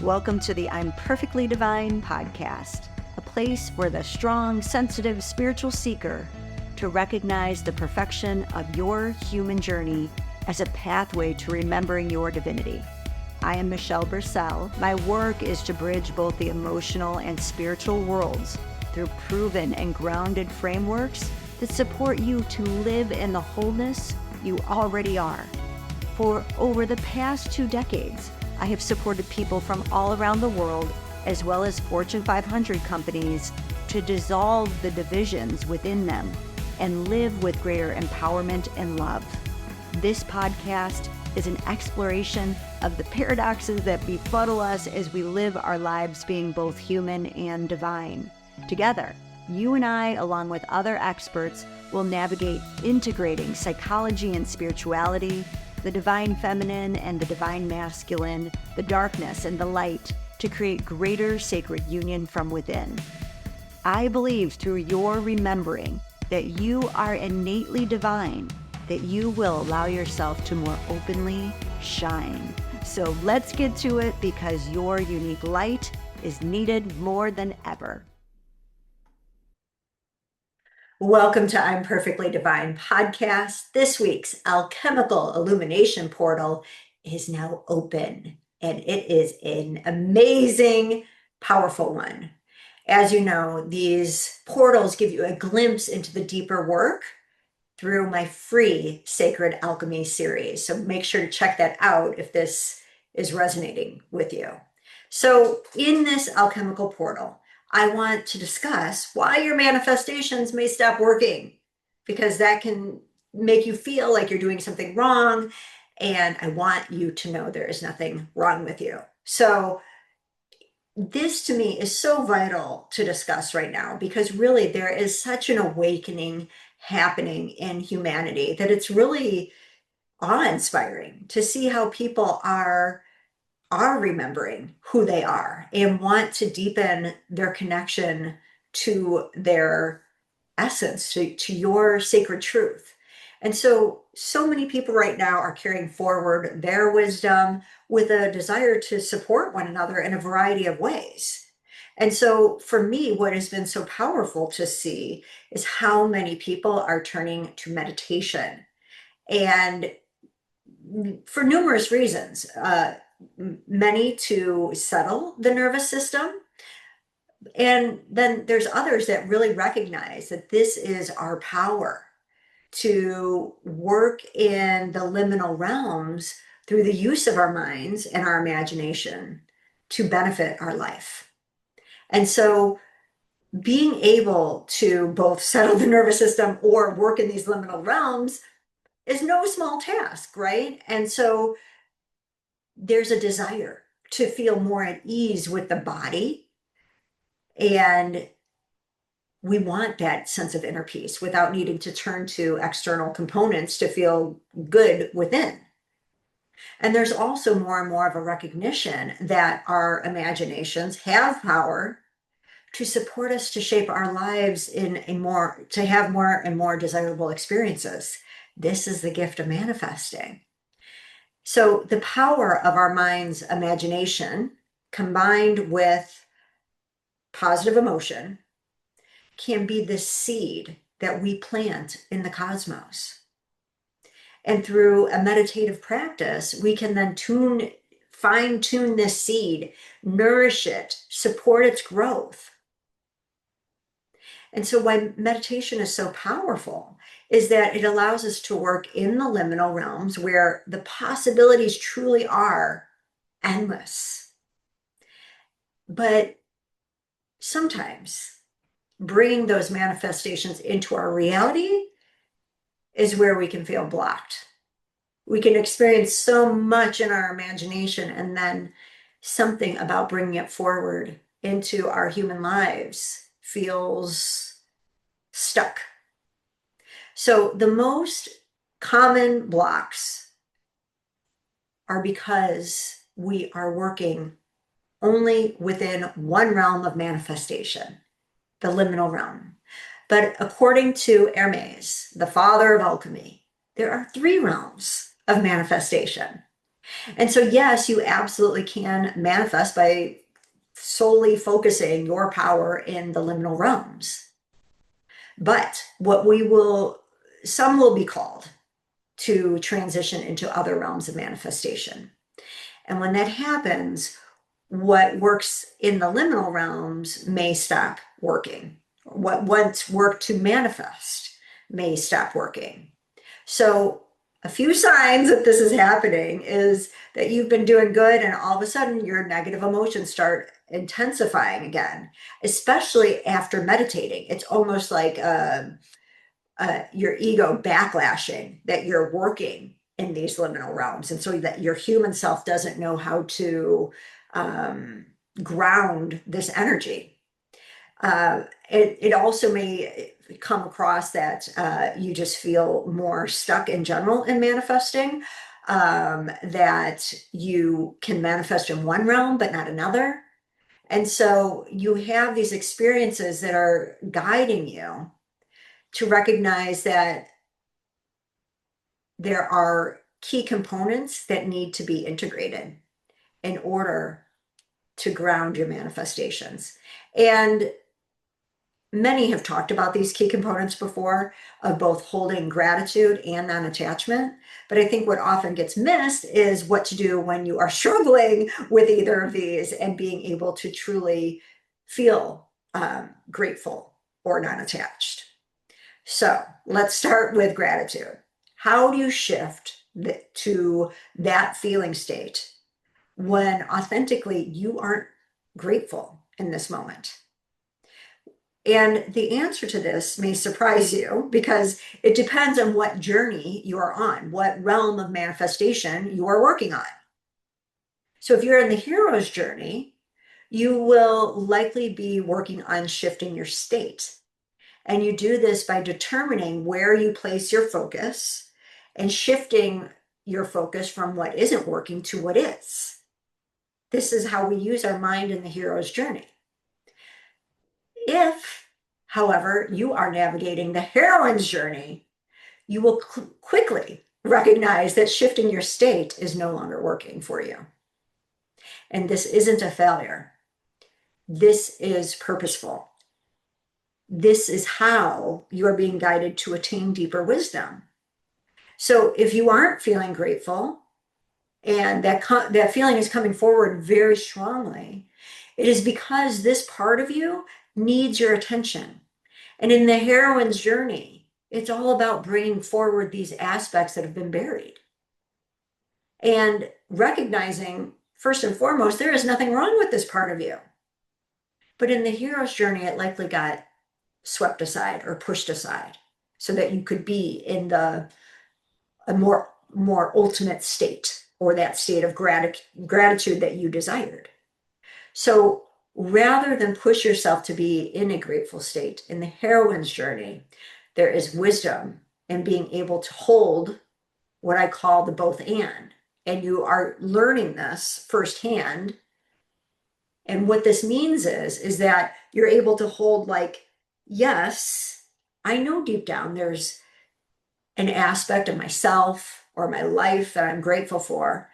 Welcome to the I'm Perfectly Divine podcast, a place for the strong, sensitive, spiritual seeker to recognize the perfection of your human journey as a pathway to remembering your divinity. I am Michelle Bursell. My work is to bridge both the emotional and spiritual worlds through proven and grounded frameworks that support you to live in the wholeness you already are. For over the past 2 decades, I have supported people from all around the world, as well as Fortune 500 companies, to dissolve the divisions within them and live with greater empowerment and love. This podcast is an exploration of the paradoxes that befuddle us as we live our lives being both human and divine. Together, you and I, along with other experts, will navigate integrating psychology and spirituality, the divine feminine and the divine masculine, the darkness and the light, to create greater sacred union from within. I believe through your remembering that you are innately divine, that you will allow yourself to more openly shine. So let's get to it, because your unique light is needed more than ever. Welcome to I'm Perfectly Divine podcast. This week's Alchemical Illumination Portal is now open, and it is an amazing, powerful one. As you know, these portals give you a glimpse into the deeper work through my free Sacred Alchemy series. So make sure to check that out if this is resonating with you. So in this alchemical portal, I want to discuss why your manifestations may stop working, because that can make you feel like you're doing something wrong. And I want you to know there is nothing wrong with you. So this to me is so vital to discuss right now, because really there is such an awakening happening in humanity that it's really awe-inspiring to see how people are remembering who they are and want to deepen their connection to their essence, to your sacred truth. And so many people right now are carrying forward their wisdom with a desire to support one another in a variety of ways. And so for me, what has been so powerful to see is how many people are turning to meditation, and for numerous reasons. Many to settle the nervous system. And then there's others that really recognize that this is our power to work in the liminal realms through the use of our minds and our imagination to benefit our life. And so being able to both settle the nervous system or work in these liminal realms is no small task, right? And so there's a desire to feel more at ease with the body, and we want that sense of inner peace without needing to turn to external components to feel good within. And there's also more and more of a recognition that our imaginations have power to support us to shape our lives to have more and more desirable experiences. This is the gift of manifesting. So the power of our mind's imagination combined with positive emotion can be the seed that we plant in the cosmos. And through a meditative practice, we can then fine-tune this seed, nourish it, support its growth. And so why meditation is so powerful is that it allows us to work in the liminal realms where the possibilities truly are endless. But sometimes bringing those manifestations into our reality is where we can feel blocked. We can experience so much in our imagination, and then something about bringing it forward into our human lives feels stuck. So the most common blocks are because we are working only within one realm of manifestation, the liminal realm. But according to Hermes, the father of alchemy, there are 3 realms of manifestation. And so, yes, you absolutely can manifest by solely focusing your power in the liminal realms. But some will be called to transition into other realms of manifestation. And when that happens, what works in the liminal realms may stop working. What once worked to manifest may stop working. So a few signs that this is happening is that you've been doing good and all of a sudden your negative emotions start intensifying again, especially after meditating. It's almost like your ego backlashing that you're working in these liminal realms. And so that your human self doesn't know how to ground this energy. It also may come across that you just feel more stuck in general in manifesting, that you can manifest in one realm but not another. And so you have these experiences that are guiding you to recognize that there are key components that need to be integrated in order to ground your manifestations. And many have talked about these key components before of both holding gratitude and non-attachment. But I think what often gets missed is what to do when you are struggling with either of these and being able to truly feel grateful or non-attached. So let's start with gratitude. How do you shift to that feeling state when authentically you aren't grateful in this moment? And the answer to this may surprise you because it depends on what journey you are on, what realm of manifestation you are working on. So if you're in the hero's journey, you will likely be working on shifting your state. And you do this by determining where you place your focus and shifting your focus from what isn't working to what is. This is how we use our mind in the hero's journey. If, however, you are navigating the heroine's journey, you will quickly recognize that shifting your state is no longer working for you. And this isn't a failure. This is purposeful. This is how you are being guided to attain deeper wisdom. So if you aren't feeling grateful and that feeling is coming forward very strongly, it is because this part of you needs your attention. And in the heroine's journey, it's all about bringing forward these aspects that have been buried and recognizing, first and foremost, there is nothing wrong with this part of you. But in the hero's journey, it likely got swept aside or pushed aside so that you could be in a more ultimate state, or that state of gratitude that you desired. So rather than push yourself to be in a grateful state, in the heroine's journey, there is wisdom in being able to hold what I call the both and you are learning this firsthand. And what this means is that you're able to hold, like, yes, I know deep down there's an aspect of myself or my life that I'm grateful for.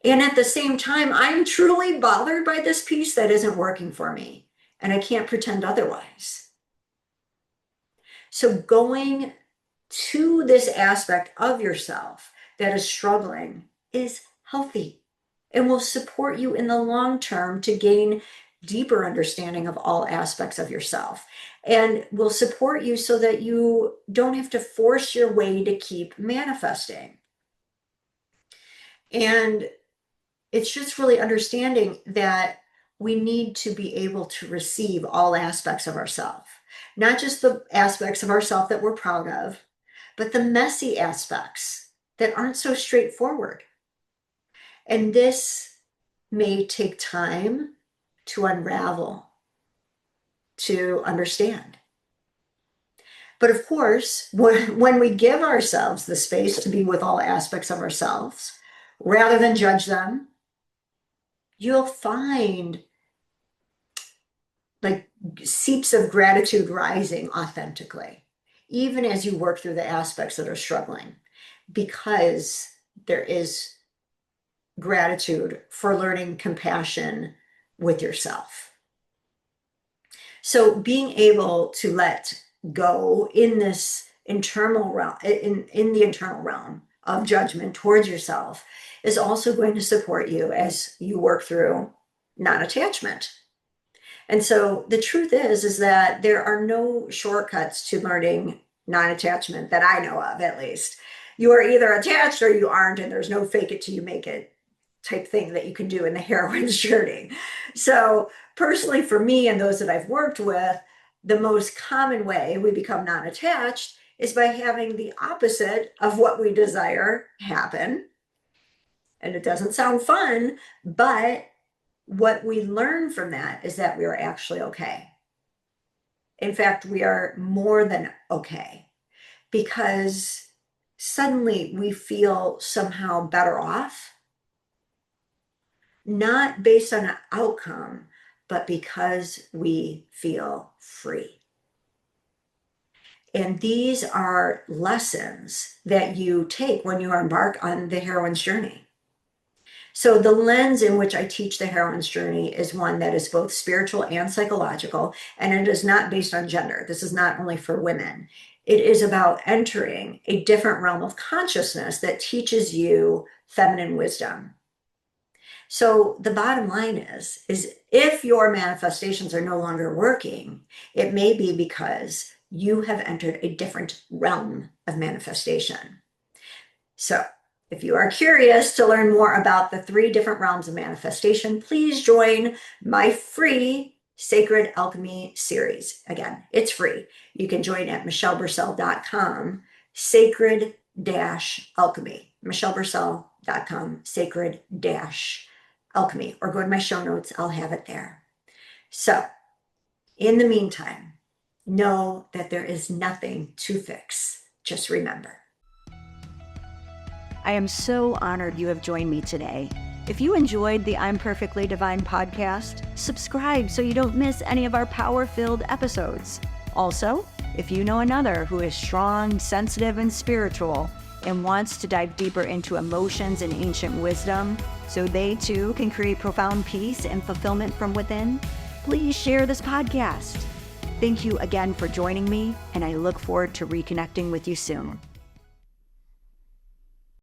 And at the same time, I'm truly bothered by this piece that isn't working for me. And I can't pretend otherwise. So going to this aspect of yourself that is struggling is healthy and will support you in the long term to gain deeper understanding of all aspects of yourself, and will support you so that you don't have to force your way to keep manifesting. And it's just really understanding that we need to be able to receive all aspects of ourself, not just the aspects of ourself that we're proud of, but the messy aspects that aren't so straightforward. And this may take time to unravel, to understand. But of course, when we give ourselves the space to be with all aspects of ourselves, rather than judge them, you'll find like seeps of gratitude rising authentically, even as you work through the aspects that are struggling, because there is gratitude for learning compassion with yourself. So being able to let go in this internal realm, in the internal realm of judgment towards yourself, is also going to support you as you work through non-attachment. And so the truth is that there are no shortcuts to learning non-attachment that I know of, at least. You are either attached or you aren't, and there's no fake it till you make it type thing that you can do in the heroine's journey. So personally, for me and those that I've worked with, the most common way we become non-attached is by having the opposite of what we desire happen. And it doesn't sound fun, but what we learn from that is that we are actually okay. In fact, we are more than okay, because suddenly we feel somehow better off, not based on an outcome, but because we feel free. And these are lessons that you take when you embark on the heroine's journey. So the lens in which I teach the heroine's journey is one that is both spiritual and psychological, and it is not based on gender. This is not only for women. It is about entering a different realm of consciousness that teaches you feminine wisdom. So the bottom line is if your manifestations are no longer working, it may be because you have entered a different realm of manifestation. So if you are curious to learn more about the 3 different realms of manifestation, please join my free Sacred Alchemy series. Again, it's free. You can join at michelleburcell.com, sacred-alchemy, michelleburcell.com, sacred-alchemy, or go to my show notes. I'll have it there. So in the meantime, know that there is nothing to fix. Just remember. I am so honored you have joined me today. If you enjoyed the I'm Perfectly Divine podcast, subscribe so you don't miss any of our power-filled episodes. Also, if you know another who is strong, sensitive, and spiritual and wants to dive deeper into emotions and ancient wisdom so they too can create profound peace and fulfillment from within, please share this podcast. Thank you again for joining me, and I look forward to reconnecting with you soon.